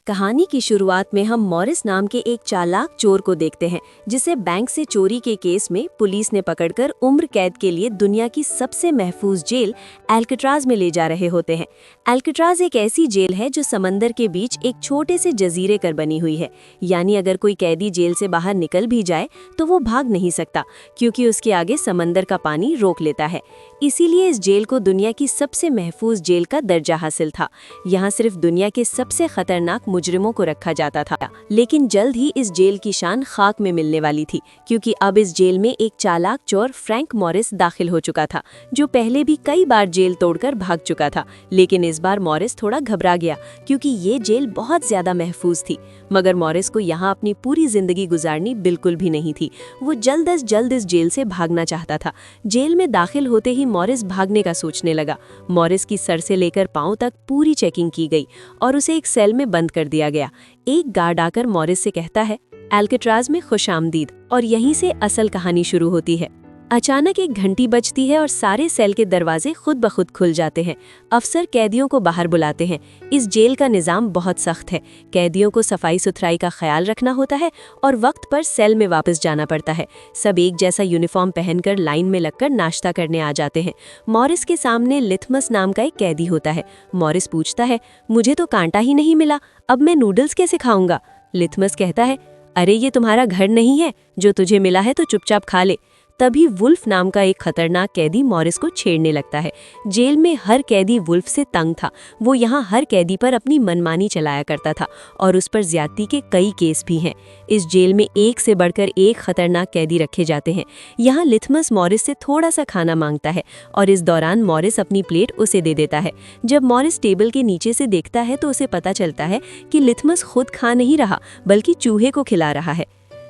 कहानी की शुरुआत में हम मॉरिस नाम के एक चालाक चोर को देखते हैं जिसे बैंक से चोरी के केस में पुलिस ने पकड़कर उम्र कैद के लिए दुनिया की सबसे महफूज जेल एल्कट्राज में ले जा रहे होते हैं। एल्कट्राज एक ऐसी जेल है जो समंदर के बीच एक छोटे से जजीरे कर बनी हुई है, यानी अगर कोई कैदी जेल से बाहर निकल भी जाए तो वो भाग नहीं सकता क्योंकि उसके आगे समंदर का पानी रोक लेता है। इसीलिए इस जेल को दुनिया की सबसे महफूज जेल का दर्जा हासिल था। यहाँ सिर्फ दुनिया के सबसे खतरनाक मुजरिमों को रखा जाता था, लेकिन जल्द ही इस जेल की शान खाक में मिलने वाली थी क्योंकि अब इस जेल में एक चालाक चोर फ्रैंक मॉरिस दाखिल हो चुका था, जो पहले भी कई बार जेल तोड़कर भाग चुका था। लेकिन इस बार मॉरिस थोड़ा घबरा गया क्योंकि ये जेल बहुत ज्यादा महफूज थी। मगर मॉरिस को यहाँ अपनी पूरी जिंदगी गुजारनी बिल्कुल भी नहीं थी। वो जल्द अज जल्द इस जेल से भागना चाहता था। जेल में दाखिल होते ही मॉरिस भागने का सोचने लगा। मॉरिस की सर से लेकर पांव तक पूरी चेकिंग की गई और उसे एक सेल में बंद कर दिया गया। एक गार्ड आकर मॉरिस से कहता है, एल्कट्राज में खुशामदीद। और यहीं से असल कहानी शुरू होती है। अचानक एक घंटी बजती है और सारे सेल के दरवाजे खुद ब खुद खुल जाते हैं। अफसर कैदियों को बाहर बुलाते हैं। इस जेल का निज़ाम बहुत सख्त है। कैदियों को सफाई सुथराई का ख्याल रखना होता है और वक्त पर सेल में वापस जाना पड़ता है। सब एक जैसा यूनिफॉर्म पहनकर लाइन में लगकर नाश्ता करने आ जाते हैं। मॉरिस के सामने लिथमस नाम का एक कैदी होता है। मॉरिस पूछता है, मुझे तो कांटा ही नहीं मिला, अब मैं नूडल्स कैसे खाऊंगा? लिथमस कहता है, अरे ये तुम्हारा घर नहीं है, जो तुझे मिला है तो चुपचाप खा ले। तभी वुल्फ नाम का एक खतरनाक कैदी मॉरिस को छेड़ने लगता है। जेल में हर कैदी वुल्फ से तंग था। वो यहाँ हर कैदी पर अपनी मनमानी चलाया करता था और उस पर ज्यादती के कई केस भी हैं। इस जेल में एक से बढ़कर एक खतरनाक कैदी रखे जाते हैं। यहाँ लिथमस मॉरिस से थोड़ा सा खाना मांगता है और इस दौरान मॉरिस अपनी प्लेट उसे दे देता है। जब मॉरिस टेबल के नीचे से देखता है तो उसे पता चलता है कि लिथमस खुद खा नहीं रहा बल्कि चूहे को खिला रहा है।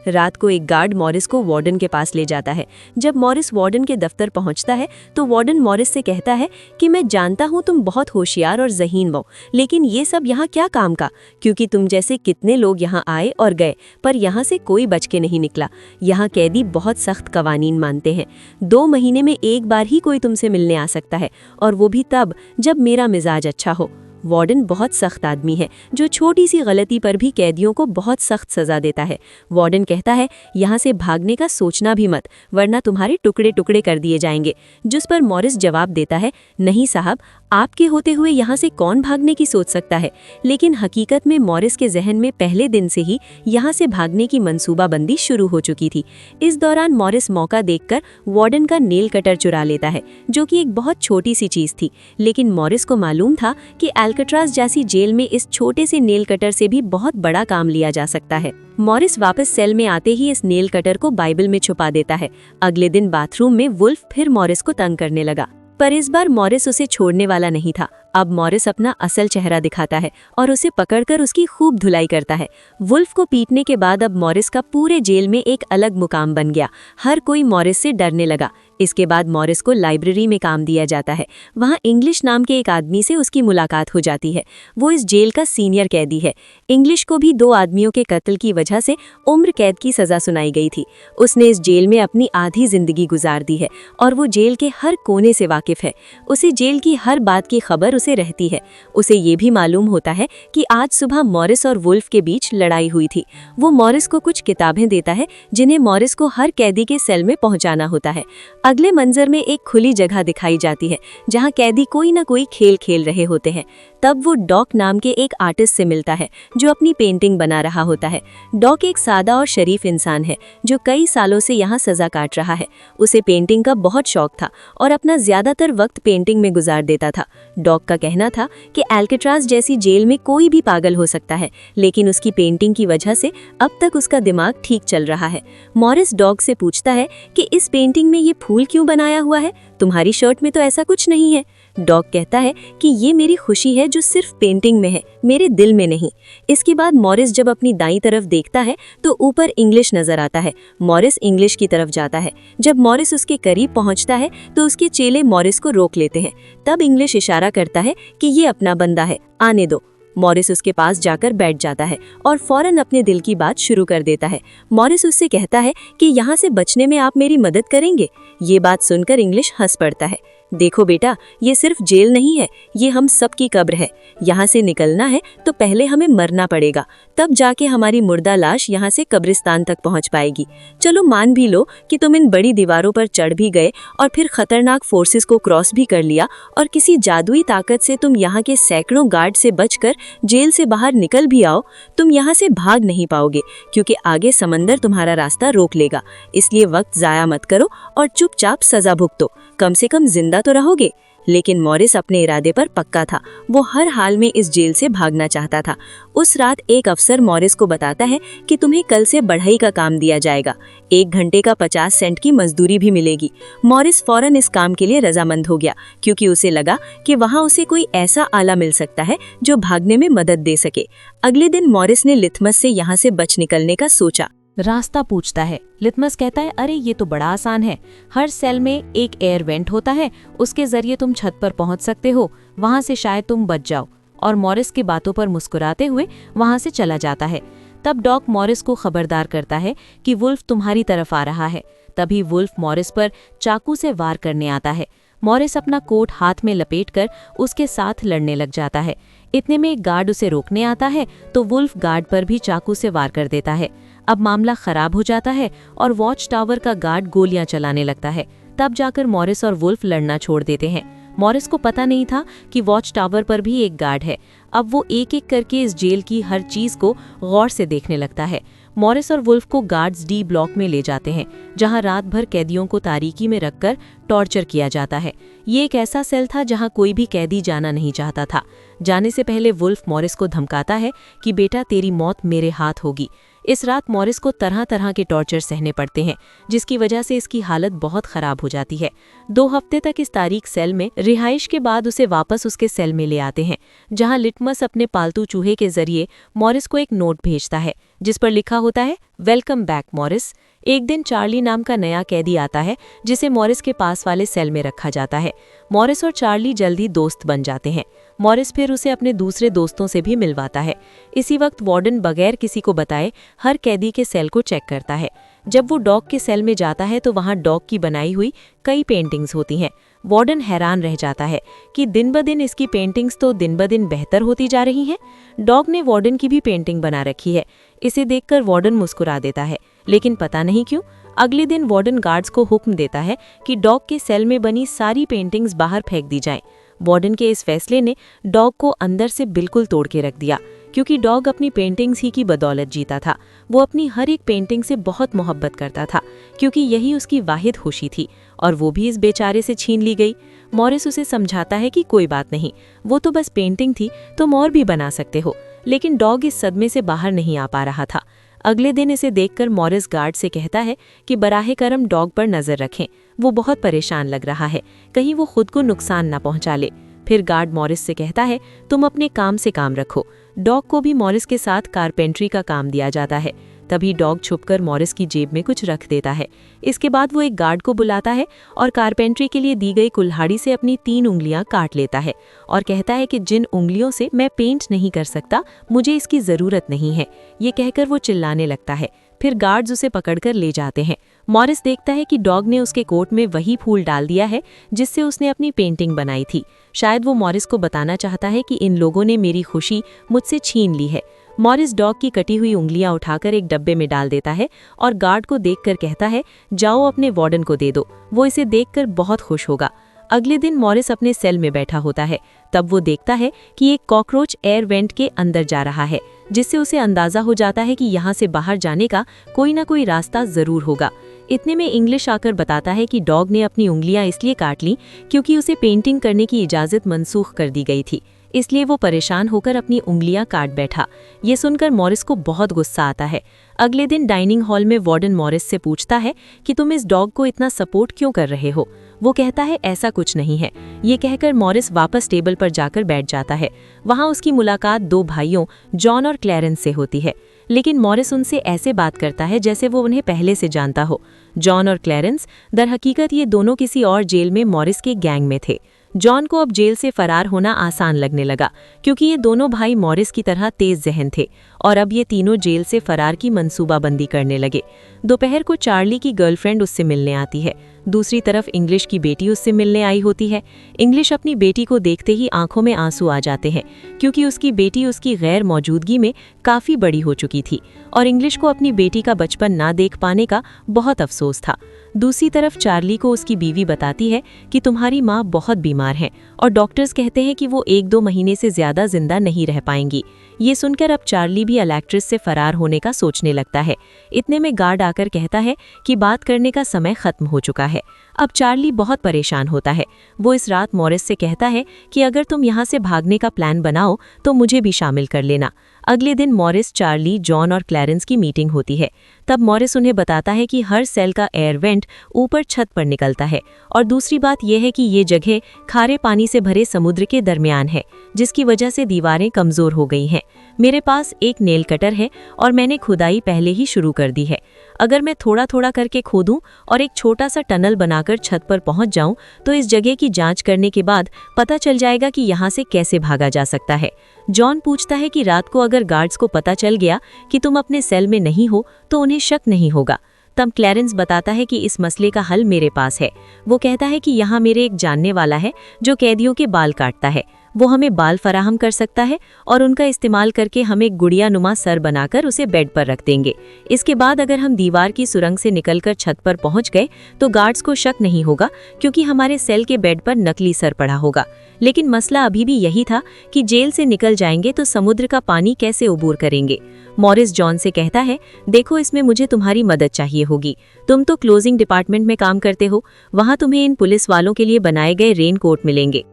रात को एक गार्ड मॉरिस को वार्डन के पास ले जाता है। जब मॉरिस वार्डन के दफ्तर पहुंचता है तो वार्डन मॉरिस से कहता है कि मैं जानता हूं तुम बहुत होशियार और ज़हीन हो, लेकिन ये सब यहाँ क्या काम का, क्योंकि तुम जैसे कितने लोग यहाँ आए और गए पर यहाँ से कोई बच के नहीं निकला। यहाँ कैदी बहुत सख्त कवानीन मानते हैं। 2 महीने में एक बार ही कोई तुमसे मिलने आ सकता है और वो भी तब जब मेरा मिजाज अच्छा हो। वार्डन बहुत सख्त आदमी है जो छोटी सी गलती पर भी कैदियों को बहुत सख्त सजा देता है। वार्डन कहता है, यहाँ से भागने का सोचना भी मत, वरना तुम्हारे टुकड़े टुकड़े कर दिए जाएंगे। जिस पर मॉरिस जवाब देता है, नहीं साहब, आपके होते हुए यहाँ से कौन भागने की सोच सकता है। लेकिन हकीकत में मॉरिस के जहन में पहले दिन से ही यहाँ से भागने की मंसूबाबंदी शुरू हो चुकी थी। इस दौरान मॉरिस मौका देखकर वार्डन का नेल कटर चुरा लेता है, जो कि एक बहुत छोटी सी चीज थी। लेकिन मॉरिस को मालूम था कि एल्कट्राज जैसी जेल में इस छोटे से नेल कटर से भी बहुत बड़ा काम लिया जा सकता है। मॉरिस वापस सेल में आते ही इस नेल कटर को बाइबल में छुपा देता है। अगले दिन बाथरूम में वुल्फ फिर मॉरिस को तंग करने लगा, पर इस बार मॉरिस उसे छोड़ने वाला नहीं था। अब मॉरिस अपना असल चेहरा दिखाता है और उसे पकड़कर उसकी खूब धुलाई करता है। वुल्फ को पीटने के बाद अब मॉरिस का पूरे जेल में एक अलग मुकाम बन गया। हर कोई मॉरिस से डरने लगा। इसके बाद मॉरिस को लाइब्रेरी में काम दिया जाता है। वहाँ इंग्लिश नाम के एक आदमी से उसकी मुलाकात हो जाती है। वो इस जेल का सीनियर कैदी है। इंग्लिश को भी 2 आदमियों के कत्ल की वजह से उम्र कैद की सजा सुनाई गई थी। उसने इस जेल में अपनी आधी जिंदगी गुजार दी है और वो जेल के हर कोने से वाकिफ है। उसे जेल की हर बात की खबर उसे रहती है। उसे ये भी मालूम होता है कि आज सुबह मॉरिस और वुल्फ के बीच लड़ाई हुई थी। वो मॉरिस को कुछ किताबें देता है जिन्हें मॉरिस को हर कैदी के सेल में पहुंचाना होता है। अगले मंजर में एक खुली जगह दिखाई जाती है जहां कैदी कोई ना कोई खेल खेल रहे होते हैं। तब वो डॉक नाम के एक आर्टिस्ट से मिलता है जो अपनी पेंटिंग बना रहा होता है। डॉक एक सादा और शरीफ इंसान है जो कई सालों से यहाँ सजा काट रहा है। उसे पेंटिंग का बहुत शौक था और अपना ज्यादातर वक्त पेंटिंग में गुजार देता था। डॉक का कहना था कि एल्कट्राज जैसी जेल में कोई भी पागल हो सकता है, लेकिन उसकी पेंटिंग की वजह से अब तक उसका दिमाग ठीक चल रहा है। मॉरिस डॉग से पूछता है कि इस पेंटिंग में ये फूल क्यों बनाया हुआ है, तुम्हारी शर्ट में तो ऐसा कुछ नहीं है। डॉग कहता है कि ये मेरी खुशी है जो सिर्फ पेंटिंग में है, मेरे दिल में नहीं। इसके बाद मॉरिस जब अपनी दाईं तरफ देखता है तो ऊपर इंग्लिश नजर आता है। मॉरिस इंग्लिश की तरफ जाता है। जब मॉरिस उसके करीब पहुंचता है तो उसके चेले मॉरिस को रोक लेते हैं। तब इंग्लिश इशारा करता है कि ये अपना बंदा है, आने दो। मॉरिस उसके पास जाकर बैठ जाता है और फौरन अपने दिल की बात शुरू कर देता है। मॉरिस उससे कहता है कि यहाँ से बचने में आप मेरी मदद करेंगे। ये बात सुनकर इंग्लिश हंस पड़ता है। देखो बेटा, ये सिर्फ जेल नहीं है, ये हम सब की कब्र है। यहाँ से निकलना है तो पहले हमें मरना पड़ेगा, तब जाके हमारी मुर्दा लाश यहाँ से कब्रिस्तान तक पहुँच पाएगी। चलो मान भी लो कि तुम इन बड़ी दीवारों पर चढ़ भी गए और फिर खतरनाक फोर्सेस को क्रॉस भी कर लिया और किसी जादुई ताकत से तुम यहाँ के सैकड़ों गार्ड से बचकर जेल से बाहर निकल भी आओ, तुम यहाँ से भाग नहीं पाओगे, क्योंकि आगे समंदर तुम्हारा रास्ता रोक लेगा। इसलिए वक्त जाया मत करो और चुपचाप सजा भुगतो, कम से कम जिंदा तो रहोगे। लेकिन मॉरिस अपने इरादे पर पक्का था। वो हर हाल में इस जेल से भागना चाहता था। उस रात एक अफसर मॉरिस को बताता है कि तुम्हें कल से बढ़ई का काम दिया जाएगा, 1 घंटे का 50 सेंट की मजदूरी भी मिलेगी। मॉरिस फौरन इस काम के लिए रजामंद हो गया, क्योंकि उसे लगा कि वहाँ उसे कोई ऐसा आला मिल सकता है जो भागने में मदद दे सके। अगले दिन मॉरिस ने लिथमस से यहाँ से बच निकलने का सोचा। रास्ता पूछता है। लिथमस कहता है, अरे ये तो बड़ा आसान है। हर सेल में एक एयर वेंट होता है, उसके जरिए तुम छत पर पहुंच सकते हो, वहां से शायद तुम बच जाओ। और मॉरिस की बातों पर मुस्कुराते हुए वहां से चला जाता है। तब डॉग मॉरिस को खबरदार करता है कि वुल्फ तुम्हारी तरफ आ रहा है। तभी वुल्फ मॉरिस पर चाकू से वार करने आता है। मॉरिस अपना कोट हाथ में लपेटकर उसके साथ लड़ने लग जाता है। इतने में एक गार्ड उसे रोकने आता है तो वुल्फ गार्ड पर भी चाकू से वार कर देता है। अब मामला खराब हो जाता है और वॉच टावर का गार्ड गोलियां चलाने लगता है। तब जाकर मॉरिस और वुल्फ लड़ना छोड़ देते हैं। मॉरिस को पता नहीं था कि वॉच टावर पर भी एक गार्ड है। अब वो एक एक करके इस जेल की हर चीज को गौर से देखने लगता है। मॉरिस और वुल्फ को गार्ड्स डी ब्लॉक में ले जाते हैं, जहां रात भर कैदियों को तारीकी में रखकर टॉर्चर किया जाता है। ये एक ऐसा सेल था जहां कोई भी कैदी जाना नहीं चाहता था। जाने से पहले वुल्फ मॉरिस को धमकाता है कि बेटा तेरी मौत मेरे हाथ होगी। इस रात मॉरिस को तरह तरह के टॉर्चर सहने पड़ते हैं, जिसकी वजह से इसकी हालत बहुत खराब हो जाती है। 2 हफ्ते तक इस तारीक सेल में रिहाइश के बाद उसे वापस उसके सेल में ले आते हैं, जहां लिटमस अपने पालतू चूहे के जरिए मॉरिस को एक नोट भेजता है, जिस पर लिखा होता है, वेलकम बैक मॉरिस। एक दिन चार्ली नाम का नया कैदी आता है, जिसे मॉरिस के पास वाले सेल में रखा जाता है। मॉरिस और चार्ली जल्दी दोस्त बन जाते हैं। मॉरिस फिर उसे अपने दूसरे दोस्तों से भी मिलवाता है। इसी वक्त वार्डन बगैर किसी को बताए हर कैदी के सेल को चेक करता है। जब वो डॉग के सेल में जाता है तो वहाँ डॉग की बनाई हुई कई पेंटिंग्स होती हैं। वार्डन हैरान रह जाता है कि दिन ब दिन इसकी पेंटिंग्स तो दिन ब दिन बेहतर होती जा रही हैं। डॉग ने वार्डन की भी पेंटिंग बना रखी है। इसे देखकर वार्डन मुस्कुरा देता है, लेकिन पता नहीं क्यों अगले दिन वार्डन गार्ड्स को हुक्म देता है कि डॉग के सेल में बनी सारी पेंटिंग्स बाहर फेंक दी जाएं। वार्डन के इस फैसले ने डॉग को अंदर से बिल्कुल तोड़ के रख दिया, क्योंकि डॉग अपनी पेंटिंग्स ही की बदौलत जीता था। वो अपनी हर एक पेंटिंग से बहुत मोहब्बत करता था, क्योंकि यही उसकी वाहिद खुशी थी, और वो भी इस बेचारे से छीन ली गई। मॉरिस उसे समझाता है कि कोई बात नहीं, वो तो बस पेंटिंग थी, तुम और भी बना सकते हो। लेकिन डॉग इस सदमे से बाहर नहीं आ पा रहा था। अगले दिन इसे देखकर मॉरिस गार्ड से कहता है कि बराहे करम डॉग पर नजर रखें, वो बहुत परेशान लग रहा है, कहीं वो खुद को नुकसान ना पहुंचा ले। फिर गार्ड मॉरिस से कहता है, तुम अपने काम से काम रखो। डॉग को भी मॉरिस के साथ कारपेंट्री का काम दिया जाता है। तभी डॉग छुपकर मॉरिस की जेब में कुछ रख देता है। इसके बाद वो एक गार्ड को बुलाता है और कारपेंट्री के लिए दी गई कुल्हाड़ी से अपनी 3 उंगलियां काट लेता है और कहता है कि जिन उंगलियों से मैं पेंट नहीं कर सकता, मुझे इसकी ज़रूरत नहीं है। ये कहकर वो चिल्लाने लगता है। फिर गार्ड्स उसे पकड़कर ले जाते हैं। मॉरिस देखता है कि डॉग ने उसके कोट में वही फूल डाल दिया है जिससे उसने अपनी पेंटिंग बनाई थी। शायद वो मॉरिस को बताना चाहता है कि इन लोगों ने मेरी खुशी मुझसे छीन ली है। मॉरिस डॉग की कटी हुई उंगलियां उठाकर एक डब्बे में डाल देता है और गार्ड को देखकर कहता है, जाओ अपने वार्डन को दे दो, वो इसे देखकर बहुत खुश होगा। अगले दिन मॉरिस अपने सेल में बैठा होता है। तब वो देखता है कि एक कॉकरोच एयर वेंट के अंदर जा रहा है, जिससे उसे अंदाजा हो जाता है कि यहाँ से बाहर जाने का कोई ना कोई रास्ता जरूर होगा। इतने में इंग्लिश आकर बताता है कि डॉग ने अपनी उंगलियां इसलिए काट ली क्योंकि उसे पेंटिंग करने की इजाज़त मनसूख कर दी गई थी, इसलिए वो परेशान होकर अपनी उंगलियां काट बैठा। ये सुनकर मॉरिस को बहुत गुस्सा आता है। अगले दिन डाइनिंग हॉल में वार्डन मॉरिस से पूछता है कि तुम इस डॉग को इतना सपोर्ट क्यों कर रहे हो। वो कहता है ऐसा कुछ नहीं है। ये कहकर मॉरिस वापस टेबल पर जाकर बैठ जाता है। वहाँ उसकी मुलाकात 2 भाइयों जॉन और क्लैरेंस से होती है, लेकिन मॉरिस उनसे ऐसे बात करता है जैसे वो उन्हें पहले से जानता हो। जॉन और क्लैरेंस दरहकीकत ये दोनों किसी और जेल में मॉरिस के गैंग में थे। जॉन को अब जेल से फरार होना आसान लगने लगा, क्योंकि ये दोनों भाई मॉरिस की तरह तेज जहन थे और अब ये तीनों जेल से फरार की मंसूबाबंदी करने लगे। दोपहर को चार्ली की गर्लफ्रेंड उससे मिलने आती है। दूसरी तरफ इंग्लिश की बेटी उससे मिलने आई होती है। इंग्लिश अपनी बेटी को देखते ही आंखों में आंसू आ जाते हैं, क्योंकि उसकी बेटी उसकी गैर मौजूदगी में काफ़ी बड़ी हो चुकी थी और इंग्लिश को अपनी बेटी का बचपन ना देख पाने का बहुत अफसोस था। दूसरी तरफ चार्ली को उसकी बीवी बताती है कि तुम्हारी माँ बहुत बीमार है और डॉक्टर्स कहते हैं कि वो 1-2 महीने से ज़्यादा जिंदा नहीं रह पाएंगी। ये सुनकर अब चार्ली भी एलेक्ट्रिस से फरार होने का सोचने लगता है। इतने में गार्ड आकर कहता है कि बात करने का समय खत्म हो चुका है। अब चार्ली बहुत परेशान होता है। वो इस रात मॉरिस से कहता है कि अगर तुम यहाँ से भागने का प्लान बनाओ तो मुझे भी शामिल कर लेना। अगले दिन मॉरिस, चार्ली, जॉन और क्लैरेंस की मीटिंग होती है। तब मॉरिस उन्हें बताता है कि हर सेल का एयर वेंट ऊपर छत पर निकलता है और दूसरी बात यह है कि ये जगह खारे पानी से भरे समुद्र के दरमियान है, जिसकी वजह से दीवारें कमज़ोर हो गई हैं। मेरे पास एक नेल कटर है और मैंने खुदाई पहले ही शुरू कर दी है। अगर मैं थोड़ा थोड़ा करके खोदूं और एक छोटा सा टनल बनाकर छत पर पहुंच जाऊं तो इस जगह की जांच करने के बाद पता चल जाएगा कि यहाँ से कैसे भागा जा सकता है। जॉन पूछता है कि रात को अगर गार्ड्स को पता चल गया कि तुम अपने सेल में नहीं हो तो उन्हें शक नहीं होगा। तब क्लैरेंस बताता है कि इस मसले का हल मेरे पास है। वो कहता है कि यहाँ मेरे एक जानने वाला है जो कैदियों के बाल काटता है। वो हमें बाल फराहम कर सकता है और उनका इस्तेमाल करके हम एक गुड़िया नुमा सर बनाकर उसे बेड पर रख देंगे। इसके बाद अगर हम दीवार की सुरंग से निकलकर छत पर पहुंच गए तो गार्ड्स को शक नहीं होगा, क्योंकि हमारे सेल के बेड पर नकली सर पड़ा होगा। लेकिन मसला अभी भी यही था कि जेल से निकल जाएंगे तो समुद्र का पानी कैसे उबूर करेंगे। मॉरिस जॉन से कहता है, देखो इसमें मुझे तुम्हारी मदद चाहिए होगी। तुम तो क्लोजिंग डिपार्टमेंट में काम करते हो, वहाँ तुम्हें इन पुलिस वालों के लिए बनाए गए रेन कोट मिलेंगे।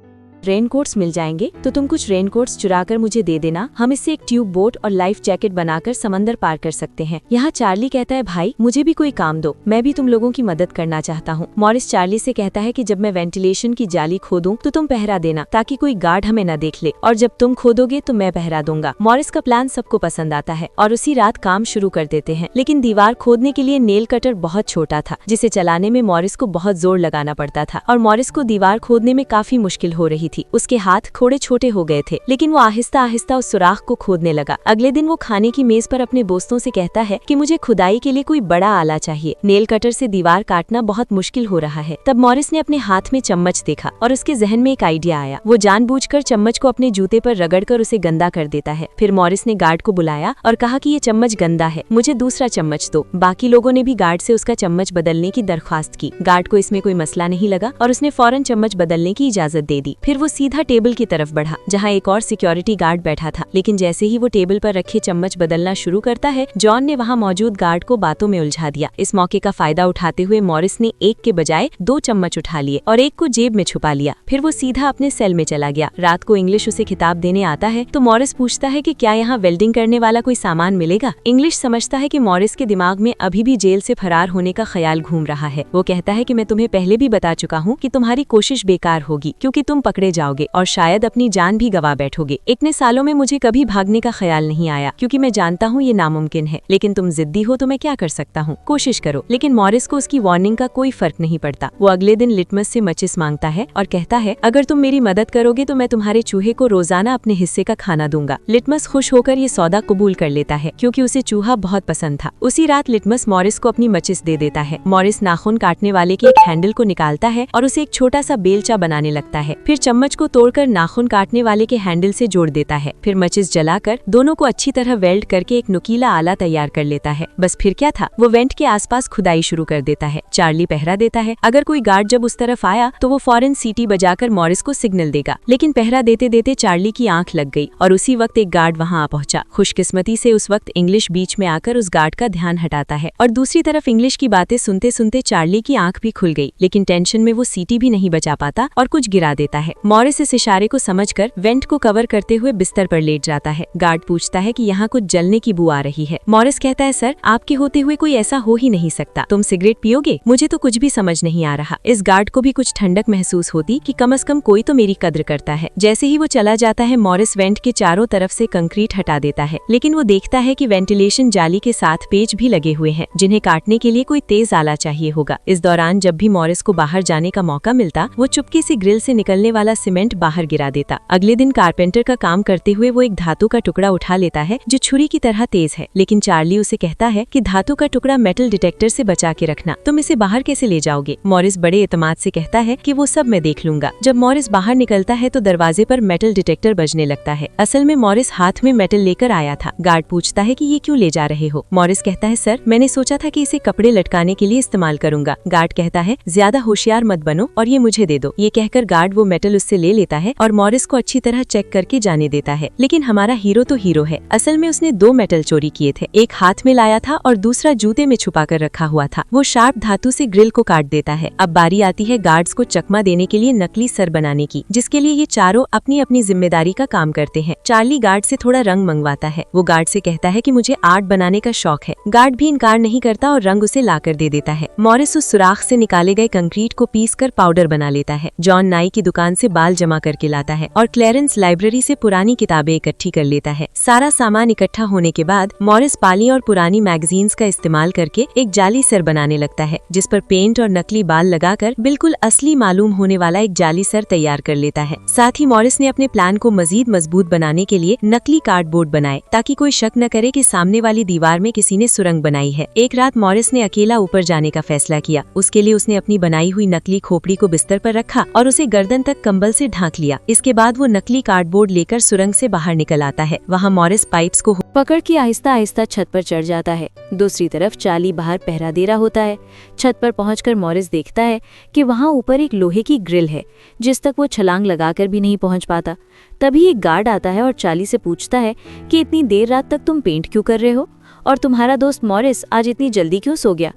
रेनकोट्स मिल जाएंगे तो तुम कुछ रेनकोट्स चुराकर मुझे दे देना। हम इससे एक ट्यूब बोट और लाइफ जैकेट बनाकर समंदर पार कर सकते हैं। यहाँ चार्ली कहता है, भाई मुझे भी कोई काम दो, मैं भी तुम लोगों की मदद करना चाहता हूँ। मॉरिस चार्ली से कहता है कि जब मैं वेंटिलेशन की जाली खोदूं तो तुम पहरा देना, ताकि कोई गार्ड हमें न देख ले, और जब तुम खोदोगे तो मैं पहरा दूंगा। मॉरिस का प्लान सबको पसंद आता है और उसी रात काम शुरू कर देते हैं। लेकिन दीवार खोदने के लिए नेल कटर बहुत छोटा था, जिसे चलाने में मॉरिस को बहुत जोर लगाना पड़ता था और मॉरिस को दीवार खोदने में काफी मुश्किल हो रही थी। उसके हाथ थोड़े छोटे हो गए थे, लेकिन वो आहिस्ता आहिस्ता उस सुराख को खोदने लगा। अगले दिन वो खाने की मेज पर अपने दोस्तों से कहता है कि मुझे खुदाई के लिए कोई बड़ा आला चाहिए। नेल कटर से दीवार काटना बहुत मुश्किल हो रहा है। तब मॉरिस ने अपने हाथ में चम्मच देखा और उसके जहन में एक आइडिया आया। वो जानबूझकर चम्मच को अपने जूते पर रगड़कर उसे गंदा कर देता है। फिर मॉरिस ने गार्ड को बुलाया और कहा कि ये चम्मच गंदा है, मुझे दूसरा चम्मच दो। बाकी लोगों ने भी गार्ड से उसका चम्मच बदलने की दरख्वास्त की। गार्ड को इसमें कोई मसला नहीं लगा और उसने फौरन चम्मच बदलने की इजाजत दे दी। फिर वो सीधा टेबल की तरफ बढ़ा जहां एक और सिक्योरिटी गार्ड बैठा था। लेकिन जैसे ही वो टेबल पर रखे चम्मच बदलना शुरू करता है, जॉन ने वहां मौजूद गार्ड को बातों में उलझा दिया। इस मौके का फायदा उठाते हुए मॉरिस ने एक के बजाय 2 चम्मच उठा लिए और एक को जेब में छुपा लिया। फिर वो सीधा अपने सेल में चला गया। रात को इंग्लिश उसे खिताब देने आता है तो मॉरिस पूछता है कि क्या यहाँ वेल्डिंग करने वाला कोई सामान मिलेगा। इंग्लिश समझता है कि मॉरिस के दिमाग में अभी भी जेल से फरार होने का ख्याल घूम रहा है। वो कहता है कि मैं तुम्हें पहले भी बता चुका हूँ कि तुम्हारी कोशिश बेकार होगी, क्योंकि तुम पकड़े जाओगे और शायद अपनी जान भी गवा बैठोगे। इतने सालों में मुझे कभी भागने का ख्याल नहीं आया, क्योंकि मैं जानता हूँ ये नामुमकिन है, लेकिन तुम जिद्दी हो तो मैं क्या कर सकता हूँ, कोशिश करो। लेकिन मॉरिस को उसकी वार्निंग का कोई फर्क नहीं पड़ता। वो अगले दिन लिटमस से मचिस मांगता है और कहता है, अगर तुम मेरी मदद करोगे तो मैं तुम्हारे चूहे को रोजाना अपने हिस्से का खाना दूंगा। लिटमस खुश होकर ये सौदा कबूल कर लेता है, क्योंकि उसे चूहा बहुत पसंद था। उसी रात लिटमस मॉरिस को अपनी मचिस दे देता है। मॉरिस नाखून काटने वाले के एक हैंडल को निकालता है और उसे एक छोटा सा बेलचा बनाने लगता है। फिर चम्मच को तोड़कर नाखून काटने वाले के हैंडल से जोड़ देता है। फिर मचिस जलाकर दोनों को अच्छी तरह वेल्ड करके एक नुकीला आला तैयार कर लेता है। बस फिर क्या था, वो वेंट के आसपास खुदाई शुरू कर देता है। चार्ली पहरा देता है। अगर कोई गार्ड जब उस तरफ आया तो वो फौरन सीटी बजाकर मॉरिस को सिग्नल देगा। लेकिन पहरा देते देते चार्ली की आंख लग गई और उसी वक्त एक गार्ड वहां आ पहुंचा। खुशकिस्मती से उस वक्त इंग्लिश बीच में आकर उस गार्ड का ध्यान हटाता है और दूसरी तरफ इंग्लिश की बातें सुनते सुनते चार्ली की आंख भी खुल गई। लेकिन टेंशन में वो सीटी भी नहीं बचा पाता और कुछ गिरा देता है। मॉरिस इस इशारे को समझकर वेंट को कवर करते हुए बिस्तर पर लेट जाता है। गार्ड पूछता है कि यहाँ कुछ जलने की बू आ रही है। मॉरिस कहता है, सर आपके होते हुए कोई ऐसा हो ही नहीं सकता। तुम सिगरेट पियोगे? मुझे तो कुछ भी समझ नहीं आ रहा। इस गार्ड को भी कुछ ठंडक महसूस होती कि कम से कम कोई तो मेरी कद्र करता है। जैसे ही वो चला जाता है, मॉरिस वेंट के चारों तरफ से कंक्रीट हटा देता है। लेकिन वो देखता है कि वेंटिलेशन जाली के साथ पेच भी लगे हुए हैं, जिन्हें काटने के लिए कोई तेज आला चाहिए होगा। इस दौरान जब भी मॉरिस को बाहर जाने का मौका मिलता, वो चुपके से ग्रिल से निकलने वाला सीमेंट बाहर गिरा देता। अगले दिन कारपेंटर का काम करते हुए वो एक धातु का टुकड़ा उठा लेता है जो छुरी की तरह तेज है, लेकिन चार्ली उसे कहता है कि धातु का टुकड़ा मेटल डिटेक्टर से बचा के रखना, तुम इसे बाहर कैसे ले जाओगे। मॉरिस बड़े एतमाद से कहता है कि वो सब मैं देख लूंगा। जब मॉरिस बाहर निकलता है तो दरवाजे पर मेटल डिटेक्टर बजने लगता है। असल में मॉरिस हाथ में मेटल लेकर आया था। गार्ड पूछता है कि ये क्यों ले जा रहे हो। मॉरिस कहता है, सर मैंने सोचा था कि इसे कपड़े लटकाने के लिए इस्तेमाल करूंगा। गार्ड कहता है, ज्यादा होशियार मत बनो और ये मुझे दे दो। ये कहकर गार्ड वो मेटल उससे ले लेता है और मॉरिस को अच्छी तरह चेक करके जाने देता है। लेकिन हमारा हीरो तो हीरो है, असल में उसने 2 मेटल चोरी किए थे। एक हाथ में लाया था और दूसरा जूते में छुपा कर रखा हुआ था। वो शार्प धातु से ग्रिल को काट देता है। अब बारी आती है गार्ड्स को चकमा देने के लिए नकली सर बनाने की, जिसके लिए ये चारों अपनी अपनी जिम्मेदारी का काम करते हैं। चार्ली गार्ड से थोड़ा रंग मंगवाता है। वो गार्ड से कहता है कि मुझे आर्ट बनाने का शौक है। गार्ड भी इनकार नहीं करता और रंग उसे लाकर दे देता है। मॉरिस उस सुराख से निकाले गए कंक्रीट को पीस कर पाउडर बना लेता है। जॉन नाई की दुकान से बाल जमा करके लाता है और क्लेरेंस लाइब्रेरी से पुरानी किताबें इकट्ठी कर लेता है। सारा सामान इकट्ठा होने के बाद मॉरिस पाली और पुरानी मैगजीन्स का इस्तेमाल करके एक जाली सर बनाने लगता है, जिस पर पेंट और नकली बाल लगाकर बिल्कुल असली मालूम होने वाला एक जाली सर तैयार कर लेता है। साथ ही मॉरिस ने अपने प्लान को मजीद मजबूत बनाने के लिए नकली कार्डबोर्ड बनाए ताकि कोई शक न करे कि सामने वाली दीवार में किसी ने सुरंग बनाई है। एक रात मॉरिस ने अकेला ऊपर जाने का फैसला किया। उसके लिए उसने अपनी बनाई हुई नकली खोपड़ी को बिस्तर पर रखा और उसे गर्दन तक कंबल से ढांक लिया। इसके बाद वो नकली कार्डबोर्ड लेकर सुरंग से बाहर निकल आता है। वहाँ मॉरिस पाइप्स को पकड़ के आहिस्ता आहिस्ता छत पर चढ़ जाता है। दूसरी तरफ चार्ली बाहर पहरा दे रहा होता है। छत पर पहुंचकर मॉरिस देखता है कि वहां ऊपर एक लोहे की ग्रिल है जिस तक वो छलांग लगाकर भी नहीं पहुंच पाता। तभी एक गार्ड आता है और चार्ली से पूछता है कि इतनी देर रात तक तुम पेंट क्यों कर रहे हो और तुम्हारा दोस्त मॉरिस आज इतनी जल्दी क्यों सो गया।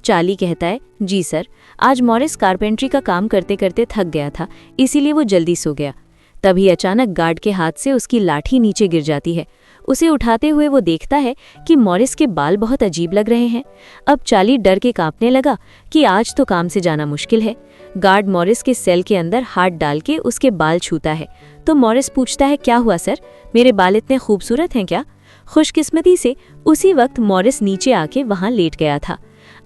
चार्ली कहता है, जी सर, आज मॉरिस कारपेंट्री का काम करते करते थक गया था, इसीलिए वो जल्दी सो गया। तभी अचानक गार्ड के हाथ से उसकी लाठी नीचे गिर जाती है। उसे उठाते हुए वो देखता है कि मॉरिस के बाल बहुत अजीब लग रहे हैं। अब चार्ली डर के कांपने लगा कि आज तो काम से जाना मुश्किल है। गार्ड मॉरिस के सेल के अंदर हाथ डाल के उसके बाल छूता है तो मॉरिस पूछता है, क्या हुआ सर, मेरे बाल इतने खूबसूरत हैं क्या। खुशकिस्मती से उसी वक्त मॉरिस नीचे आके वहां लेट गया था।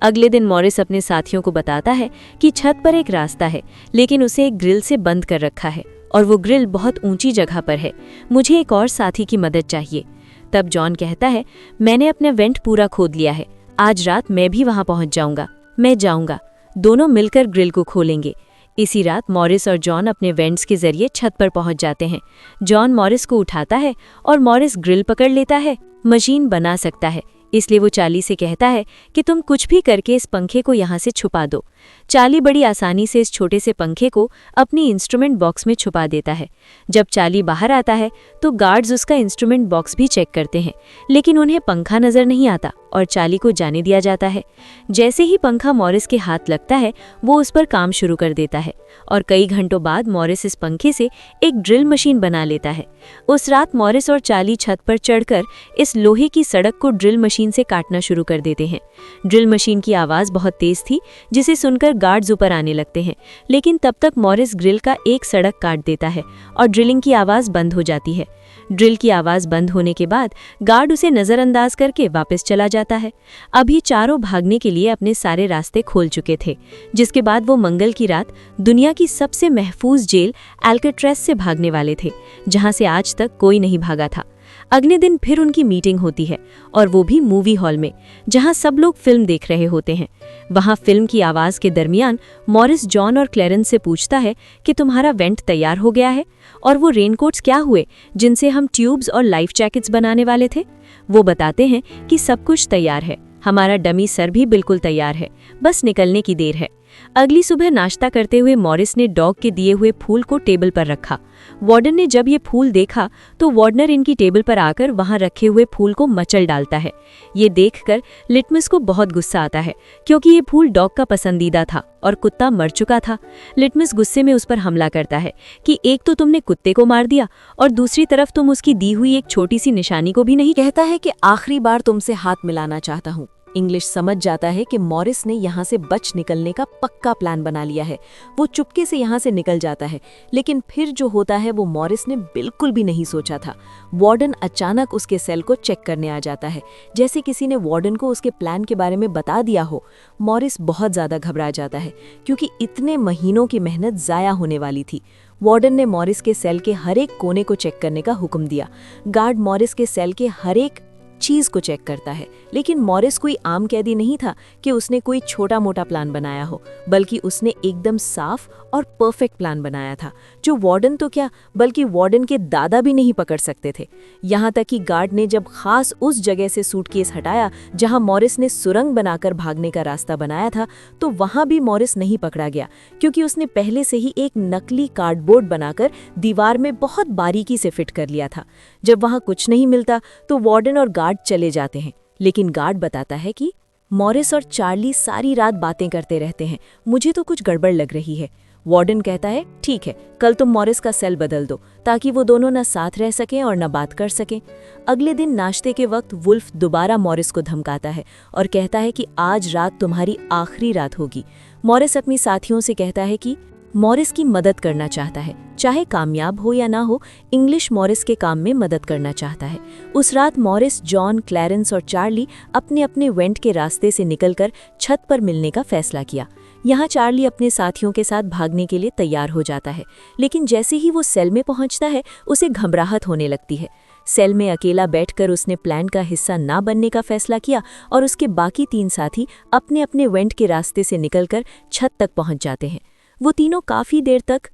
अगले दिन मॉरिस अपने साथियों को बताता है कि छत पर एक रास्ता है, लेकिन उसे एक ग्रिल से बंद कर रखा है और वो ग्रिल बहुत ऊंची जगह पर है। मुझे एक और साथी की मदद चाहिए। तब जॉन कहता है, मैंने अपना वेंट पूरा खोद लिया है, आज रात मैं भी वहां पहुंच जाऊंगा। मैं जाऊंगा, दोनों मिलकर ग्रिल को खोलेंगे। इसी रात मॉरिस और जॉन अपने वेंट्स के जरिए छत पर पहुंच जाते हैं। जॉन मॉरिस को उठाता है और मॉरिस ग्रिल पकड़ लेता है। मशीन बना सकता है, इसलिए वो चार्ली से कहता है कि तुम कुछ भी करके इस पंखे को यहाँ से छुपा दो। चार्ली बड़ी आसानी से इस छोटे से पंखे को अपनी इंस्ट्रूमेंट बॉक्स में छुपा देता है। जब चार्ली बाहर आता है तो गार्ड्स उसका इंस्ट्रूमेंट बॉक्स भी चेक करते हैं, लेकिन उन्हें पंखा नजर नहीं आता और चार्ली को जाने दिया जाता है। जैसे ही पंखा मॉरिस के हाथ लगता है वो उस पर काम शुरू कर देता है और कई घंटों बाद मॉरिस इस पंखे से एक ड्रिल मशीन बना लेता है। उस रात मॉरिस और चार्ली छत पर चढ़कर इस लोहे की सड़क को ड्रिल मशीन से काटना शुरू कर देते हैं। ड्रिल मशीन की आवाज बहुत तेज थी, जिसे सुनकर गार्ड्स ऊपर आने लगते हैं, लेकिन तब तक मॉरिस ग्रिल का एक सड़क काट देता है और ड्रिलिंग की आवाज बंद हो जाती है। ड्रिल की आवाज बंद होने के बाद गार्ड उसे नजरअंदाज करके वापस चला जाता है। अभी चारों भागने के लिए अपने सारे रास्ते खोल चुके थे, जिसके बाद वो मंगल की रात दुनिया की सबसे महफूज जेल एल्काट्राज़ से भागने वाले थे, जहां से आज तक कोई नहीं भागा था। अगले दिन फिर उनकी मीटिंग होती है और वो भी मूवी हॉल में, जहां सब लोग फिल्म देख रहे होते हैं। वहां फिल्म की आवाज के दरमियान मॉरिस जॉन और क्लेरेंस से पूछता है कि तुम्हारा वेंट तैयार हो गया है और वो रेनकोट्स क्या हुए जिनसे हम ट्यूब्स और लाइफ जैकेट्स बनाने वाले थे। वो बताते हैं कि सब कुछ तैयार है, हमारा डमी सर भी बिल्कुल तैयार है, बस निकलने की देर है। अगली सुबह नाश्ता करते हुए मॉरिस ने डॉग के दिए हुए फूल को टेबल पर रखा। वार्डन ने जब ये फूल देखा तो वार्डनर इनकी टेबल पर आकर वहां रखे हुए फूल को मचल डालता है। ये देखकर लिटमस को बहुत गुस्सा आता है, क्योंकि ये फूल डॉग का पसंदीदा था और कुत्ता मर चुका था। लिटमस गुस्से में उस पर हमला करता है कि एक तो तुमने कुत्ते को मार दिया और दूसरी तरफ तुम उसकी दी हुई एक छोटी सी निशानी को भी नहीं। कहता है कि आखिरी बार तुमसे हाथ मिलाना चाहता हूँ, इंग्लिश समझ जाता है कि मॉरिस ने यहाँ से बच निकलने का पक्का प्लान बना लिया है। वो चुपके से यहाँ से निकल जाता है, लेकिन फिर जो होता है वो मॉरिस ने बिल्कुल भी नहीं सोचा था। वार्डन अचानक उसके सेल को चेक करने आ जाता है, जैसे किसी ने वार्डन को उसके प्लान के बारे में बता दिया हो। मॉरिस बहुत ज़्यादा घबरा जाता है, क्योंकि इतने महीनों की मेहनत ज़ाया होने वाली थी। वार्डन ने मॉरिस के सेल के हर एक कोने को चेक करने का हुक्म दिया। गार्ड मॉरिस के सेल के हर एक चीज को चेक करता है, लेकिन मॉरिस कोई आम कैदी नहीं था कि उसने कोई छोटा मोटा प्लान बनाया हो, बल्कि उसने एकदम साफ और परफेक्ट प्लान बनाया था, जो वार्डन तो क्या बल्कि वार्डन के दादा भी नहीं पकड़ सकते थे। यहाँ तक कि गार्ड ने जब खास उस जगह से सूटकेस हटाया जहाँ मॉरिस ने सुरंग बनाकर भागने का रास्ता बनाया था, तो वहाँ भी मॉरिस नहीं पकड़ा गया, क्योंकि उसने पहले से ही एक नकली कार्डबोर्ड बनाकर दीवार में बहुत बारीकी से फिट कर लिया था। जब वहाँ कुछ नहीं मिलता तो वार्डन और गार्ड चले जाते हैं, लेकिन गार्ड बताता है कि मॉरिस और चार्ली सारी रात बातें करते रहते हैं, मुझे तो कुछ गड़बड़ लग रही है। वार्डन कहता है ठीक है, कल तुम मॉरिस का सेल बदल दो, ताकि वो दोनों न साथ रह सकें और न बात कर सकें। अगले दिन नाश्ते के वक्त वुल्फ दोबारा मॉरिस को धमकाता है और कहता है कि आज रात तुम्हारी आखिरी रात होगी। मॉरिस अपनी साथियों से कहता है कि मॉरिस की मदद करना चाहता है, चाहे कामयाब हो या ना हो, इंग्लिश मॉरिस के काम में मदद करना चाहता है। उस रात मॉरिस, जॉन, क्लैरेंस और चार्ली अपने अपने वेंट के रास्ते से निकलकर छत पर मिलने का फैसला किया। यहाँ चार्ली अपने साथियों के साथ भागने के लिए तैयार हो जाता है, लेकिन जैसे ही वो सेल में पहुँचता है उसे घबराहट होने लगती है। सेल में अकेला बैठकर उसने प्लान का हिस्सा ना बनने का फैसला किया और उसके बाकी 3 साथी अपने अपने वेंट के रास्ते से निकलकर छत तक पहुँच जाते हैं। वो तीनों काफ़ी देर तक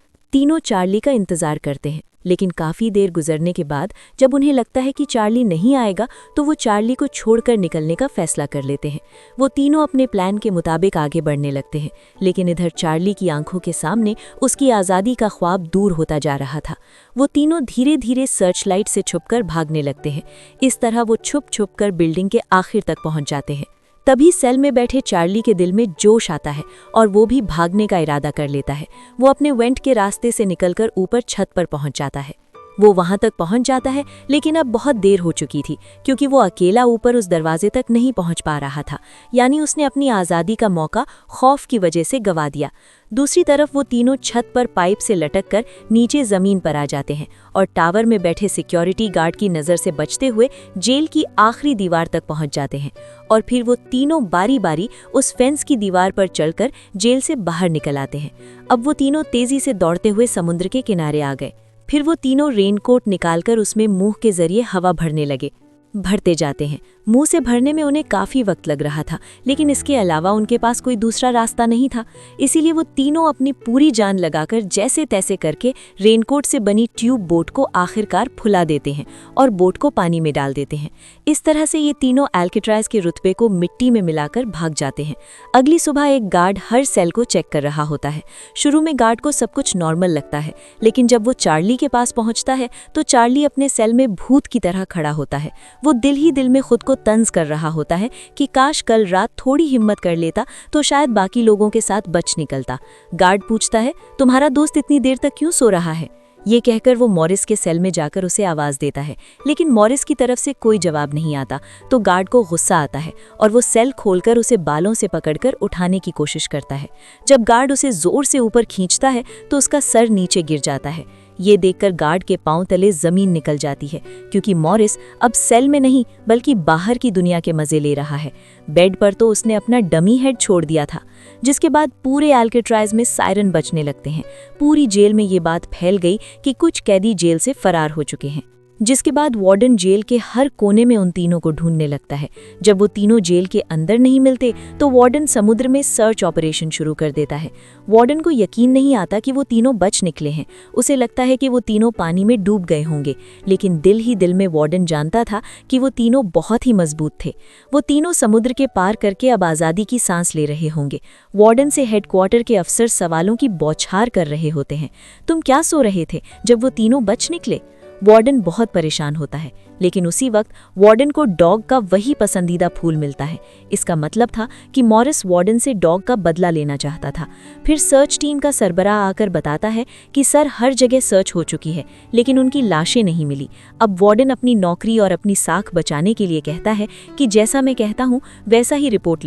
चार्ली का इंतज़ार करते हैं, लेकिन काफ़ी देर गुजरने के बाद जब उन्हें लगता है कि चार्ली नहीं आएगा, तो वो चार्ली को छोड़कर निकलने का फैसला कर लेते हैं। वो तीनों अपने प्लान के मुताबिक आगे बढ़ने लगते हैं, लेकिन इधर चार्ली की आंखों के सामने उसकी आज़ादी का ख्वाब दूर होता जा रहा था। वो तीनों धीरे धीरे सर्च लाइट से छुपकर भागने लगते हैं। इस तरह वो छुप छुप कर बिल्डिंग के आखिर तक पहुँच जाते हैं। तभी सेल में बैठे चार्ली के दिल में जोश आता है और वो भी भागने का इरादा कर लेता है। वो अपने वेंट के रास्ते से निकलकर ऊपर छत पर पहुंच जाता है। वो वहां तक पहुंच जाता है, लेकिन अब बहुत देर हो चुकी थी, क्योंकि वो अकेला ऊपर उस दरवाजे तक नहीं पहुंच पा रहा था। यानी उसने अपनी आज़ादी का मौका खौफ की वजह से गंवा दिया। दूसरी तरफ वो तीनों छत पर पाइप से लटककर नीचे ज़मीन पर आ जाते हैं और टावर में बैठे सिक्योरिटी गार्ड की नज़र से बचते हुए जेल की आखिरी दीवार तक पहुंच जाते हैं। और फिर वो तीनों बारी बारी उस फेंस की दीवार पर चढ़कर जेल से बाहर निकल आते हैं। अब वो तीनों तेज़ी से दौड़ते हुए समुद्र के किनारे आ गए। फिर वो तीनों रेनकोट निकालकर उसमें मुंह के जरिए हवा भरने लगे। भरते जाते हैं। मुंह से भरने में उन्हें काफ़ी वक्त लग रहा था, लेकिन इसके अलावा उनके पास कोई दूसरा रास्ता नहीं था। इसीलिए वो तीनों अपनी पूरी जान लगाकर जैसे तैसे करके रेनकोट से बनी ट्यूब बोट को आखिरकार फुला देते हैं और बोट को पानी में डाल देते हैं। इस तरह से ये तीनों एल्केट्राज़ के रुतबे को मिट्टी में मिलाकर भाग जाते हैं। अगली सुबह एक गार्ड हर सेल को चेक कर रहा होता है। शुरू में गार्ड को सब कुछ नॉर्मल लगता है, लेकिन जब वो चार्ली के पास पहुंचता है तो चार्ली अपने सेल में भूत की तरह खड़ा होता है। वो दिल ही दिल में खुद को तंज कर रहा होता है कि काश कल रात थोड़ी हिम्मत कर लेता तो शायद बाकी लोगों के साथ बच निकलता। गार्ड पूछता है, तुम्हारा दोस्त इतनी देर तक क्यों सो रहा है? ये कहकर वो मॉरिस के सेल में जाकर उसे आवाज़ देता है, लेकिन मॉरिस की तरफ से कोई जवाब नहीं आता। तो गार्ड को गुस्सा आता है और वो सेल खोलकर उसे बालों से पकड़कर उठाने की कोशिश करता है। जब गार्ड उसे जोर से ऊपर खींचता है तो उसका सर नीचे गिर जाता है। ये देखकर गार्ड के पांव तले जमीन निकल जाती है, क्योंकि मॉरिस अब सेल में नहीं बल्कि बाहर की दुनिया के मजे ले रहा है। बेड पर तो उसने अपना डमी हेड छोड़ दिया था। जिसके बाद पूरे एल्केट्राज़ में सायरन बजने लगते हैं। पूरी जेल में ये बात फैल गई कि कुछ कैदी जेल से फरार हो चुके हैं। जिसके बाद वार्डन जेल के हर कोने में उन तीनों को ढूंढने लगता है। जब वो तीनों जेल के अंदर नहीं मिलते तो वार्डन समुद्र में सर्च ऑपरेशन शुरू कर देता है। वार्डन को यकीन नहीं आता कि वो तीनों बच निकले हैं। उसे लगता है कि वो तीनों पानी में डूब गए होंगे, लेकिन दिल ही दिल में वार्डन जानता था कि वो तीनों बहुत ही मजबूत थे। वो तीनों समुद्र के पार करके अब आज़ादी की सांस ले रहे होंगे। वार्डन से हेडक्वार्टर के अफसर सवालों की बौछार कर रहे होते हैं। तुम क्या सो रहे थे जब वो तीनों बच निकले? वार्डन बहुत परेशान होता है, लेकिन उसी वक्त वार्डन को डॉग का वही पसंदीदा फूल मिलता है। इसका मतलब था कि मॉरिस वार्डन से डॉग का बदला लेना चाहता था। फिर सर्च टीम का सरबराह आकर बताता है कि सर, हर जगह सर्च हो चुकी है, लेकिन उनकी लाशें नहीं मिली। अब वार्डन अपनी नौकरी और अपनी साख बचाने के लिए कहता है कि जैसा मैं कहता हूँ वैसा ही रिपोर्ट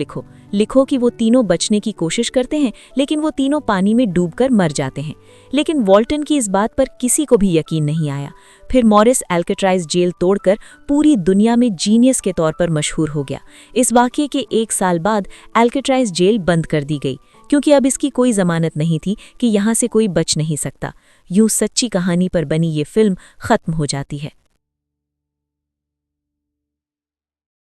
लिखो कि वो तीनों बचने की कोशिश करते हैं, लेकिन वो तीनों पानी में डूबकर मर जाते हैं। लेकिन वॉल्टन की इस बात पर किसी को भी यकीन नहीं आया। फिर मॉरिस अल्काट्राज़ जेल तोड़कर पूरी दुनिया में जीनियस के तौर पर मशहूर हो गया। इस वाक़ये के 1 साल बाद अल्काट्राज़ जेल बंद कर दी गई, क्योंकि अब इसकी कोई जमानत नहीं थी कि यहाँ से कोई बच नहीं सकता। यूं सच्ची कहानी पर बनी ये फिल्म खत्म हो जाती है।